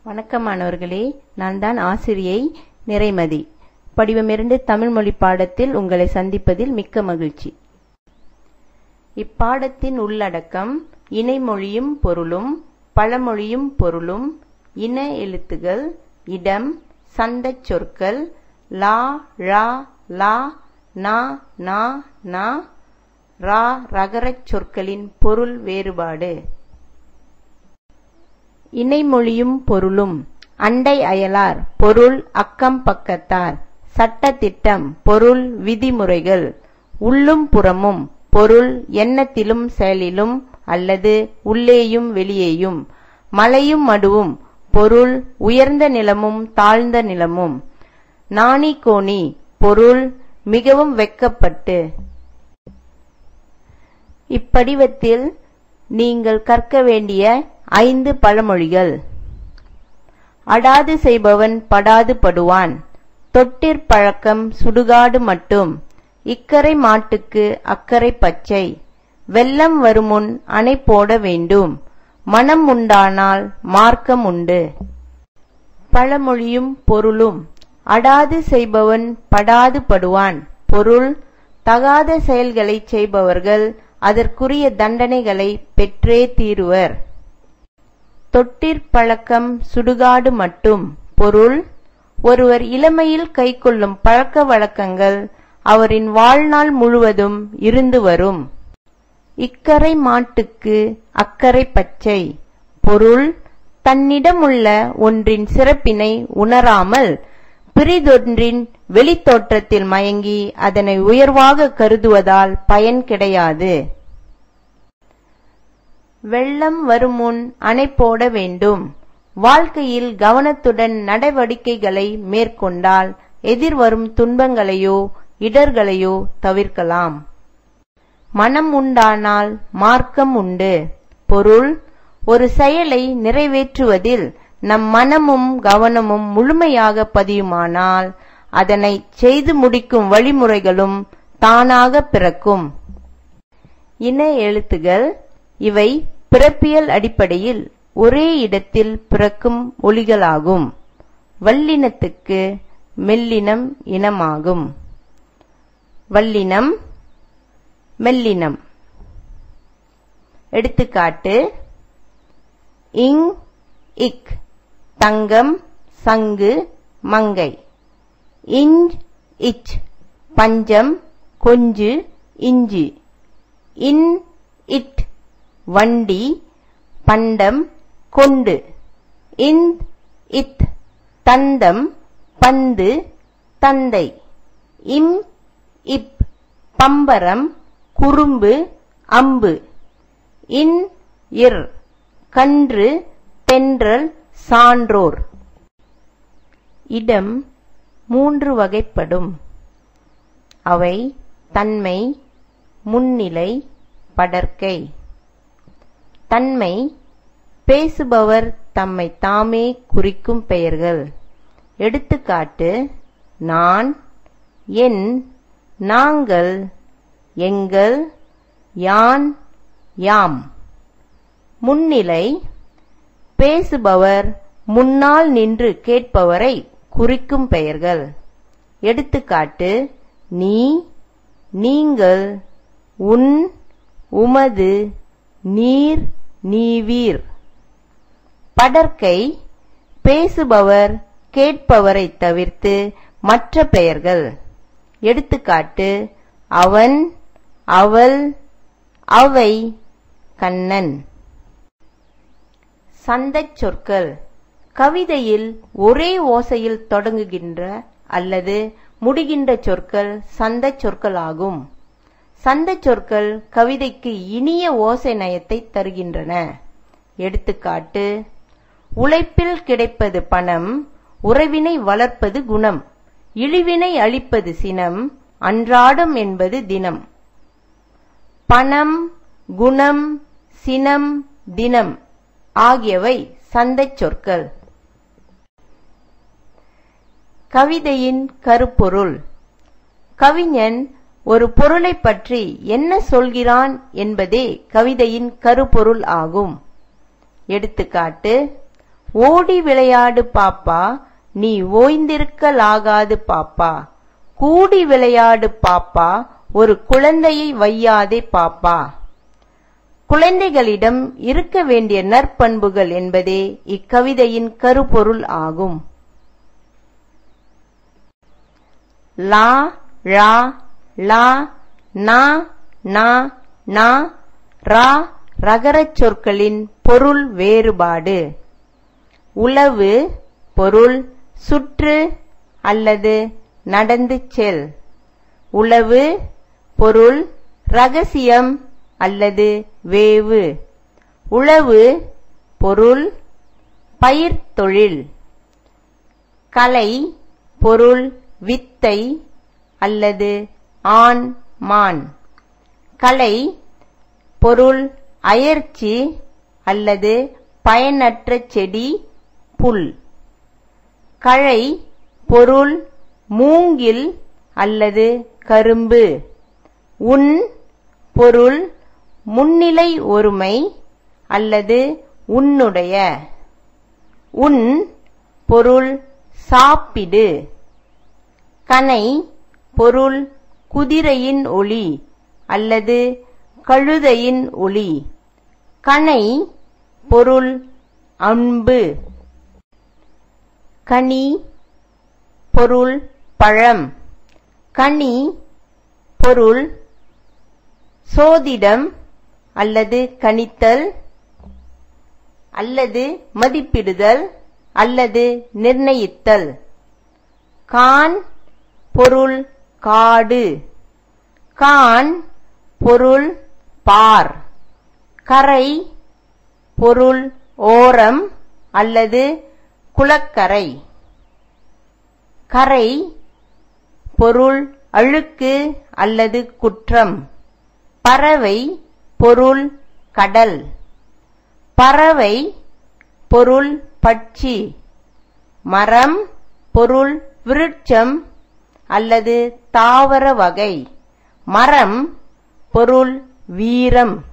வணக்கம் மாணவர்களே, நான் தான் ஆசிரியை நிறைமதி. படிவம் 2 தமிழ் மொழி பாடத்தில் உங்களை சந்திப்பதில் மிக்க மகிழ்ச்சி. இப்பாடத்தின் உள்ளடக்கம் இணைமொழியும் பொருளும், பழமொழியும் பொருளும், இன எழுத்துகள், இடம், சந்தச் சொற்கள், லா, ழா, லா, நா, நா, நா, ரா ரகரச் சொற்களின் பொருள் வேறுபாடு. இணைமொழியும் பொருளும். அண்டை அயலார் பொருள் அக்கம் பக்கத்தார். சட்டதிட்டம் பொருள் விதிமுறைகள். உள்ளும் புறமும் பொருள் எண்ணத்திலும் செயலிலும் அல்லது உள்ளேயும் வெளியேயும். மலையும் மடுவும் பொருள் உயர்ந்த நிலமும் தாழ்ந்த நிலமும். நாணி கோணி பொருள் மிகவும் வெட்கப்பட்டு. இப்படிவத்தில் நீங்கள் கற்க வேண்டிய 5 பழமொழிகள். அடாது செய்பவன் படாது படுவான். தொட்டிற் பழக்கம் சுடுகாடு மட்டும். இக்கரை மாட்டுக்கு அக்கரை பச்சை. வெள்ளம் வருமுன் அணை போட வேண்டும். மனம் உண்டானால் மார்க்கம் உண்டு. பழமொழியும் பொருளும். அடாது செய்பவன் படாது படுவான் பொருள் தகாத செயல்களை செய்பவர்கள் அதற்குரிய தண்டனைகளை பெற்றே தீருவர். தொட்டிற் பழக்கம் சுடுகாடு மட்டும் பொருள் ஒருவர் இளமையில் கைக்கொள்ளும் பழக்க வழக்கங்கள் அவரின் வாழ்நாள் முழுவதும் இருந்து வரும். இக்கரை மாட்டுக்கு அக்கரை பச்சை பொருள் தன்னிடமுள்ள ஒன்றின் சிறப்பினை உணராமல் பிறிதொன்றின் வெளித்தோற்றத்தில் மயங்கி அதனை உயர்வாக கருதுவதால் பயன் கிடையாது. வெள்ளம் வருமுன் அணை போட வேண்டும். வாழ்க்கையில் கவனத்துடன் நடவடிக்கைகளை மேற்கொண்டால் எதிர்வரும் துன்பங்களையோ இடர்களையோ தவிர்க்கலாம். மனம் உண்டானால் மார்க்கம் உண்டு பொருள் ஒரு செயலை நிறைவேற்றுவதில் நம் மனமும் கவனமும் முழுமையாக பதியுமானால் அதனை செய்து முடிக்கும் வழிமுறைகளும் தானாக பிறக்கும். இன எழுத்துகள். இவை பிறப்பியல் அடிப்படையில் ஒரே இடத்தில் பிறக்கும் ஒலிகளாகும். வல்லினத்துக்கு மெல்லினம் இனமாகும். வல்லினம், மெல்லினம். எடுத்துக்காட்டு: இங், இக் தங்கம், சங்கு, மங்கை. இஞ்ச், இச் பஞ்சம், கொஞ்சு, இஞ்சி. இன், இட் வண்டி, பண்டம், கொண்டு. இந்த், இத் தந்தம், பந்து, தந்தை. இம், இப் பம்பரம், குறும்பு, அம்பு. இன், இர் கன்று, தென்றல், சான்றோர். இடம் 3 வகைப்படும். அவை தன்மை, முன்னிலை, படர்க்கை. தன்மை பேசுபவர் தம்மை தாமே குறிக்கும் பெயர்கள். எடுத்துக்காட்டு: நான், என், நாங்கள், எங்கள், யான், யாம். முன்னிலை பேசுபவர் முன்னால் நின்று கேட்பவரை குறிக்கும் பெயர்கள். எடுத்துக்காட்டு: நீ, நீங்கள், உன், உமது, நீர், நீவீர். படர்க்கை பேசுபவர் கேட்பவரை தவிர்த்து மற்ற பெயர்கள். எடுத்துக்காட்டு: அவன், அவள், அவை, கண்ணன். சந்தச் சொற்கள். கவிதையில் ஒரே ஓசையில் தொடங்குகின்ற அல்லது முடிகின்ற சொற்கள் சந்தச் சொற்கள் ஆகும். சந்தச் சொற்கள் கவிதைக்கு இனிய ஓசை நயத்தை தருகின்றன. எடுத்துக்காட்டு: உழைப்பில் கிடைப்பது பணம், உறவினை வளர்ப்பது குணம், இழிவினை அழிப்பது சினம், அன்றாடம் என்பது தினம். பணம், குணம், சினம், தினம் ஆகியவை சந்தச் சொற்கள். கவிதையின் கருப்பொருள். கவிஞன் ஒரு பொருளை பற்றி என்ன சொல்கிறான் என்பதே கவிதையின் கருப்பொருள் ஆகும். எடுத்துக்காட்டு: ஓடி விளையாடு பாப்பா, நீ ஓய்ந்திருக்கலாகாது பாப்பா. கூடி விளையாடு பாப்பா, ஒரு குழந்தையை வையாதே பாப்பா. குழந்தைகளிடம் இருக்க வேண்டிய நற்பண்புகள் என்பதே இக்கவிதையின் கருப்பொருள் ஆகும். லா, ழா, லா, நா, நா, நா, ரா ரகரச் சொற்களின் பொருள் வேறுபாடு. உளவு பொருள் சுற்று அல்லது நடந்து செல். உளவு பொருள் ரகசியம் அல்லது வேவு. உழவு பொருள் பயிர் தொழில். கலை பொருள் வித்தை அல்லது ஆண் மான். கலை பொருள் அயற்சி அல்லது பயனற்ற செடி புல். கழை பொருள் மூங்கில் அல்லது கரும்பு. உன் பொருள் முன்னிலை ஒருமை அல்லது உன்னுடைய. உன் பொருள் சாப்பிடு. கனை பொருள் குதிரையின் ஒலி அல்லது கழுதையின் ஒலி. கணை பொருள் அம்பு. கனி பொருள் பழம். கனி பொருள் சோதிடம் அல்லது கணித்தல் அல்லது மதிப்பிடுதல் அல்லது நிர்ணயித்தல். கான் பொருள் காடு. கான் பொருள் பார். கரை பொருள் ஓரம் அல்லது குளக்கரை. கரை பொருள் அழுக்கு அல்லது குற்றம். பறவை பொருள் கடல். பறவை பொருள் பட்சி. மரம் பொருள் விருட்சம் அல்லது தாவர வகை. மரம் பொருள் வீரம்.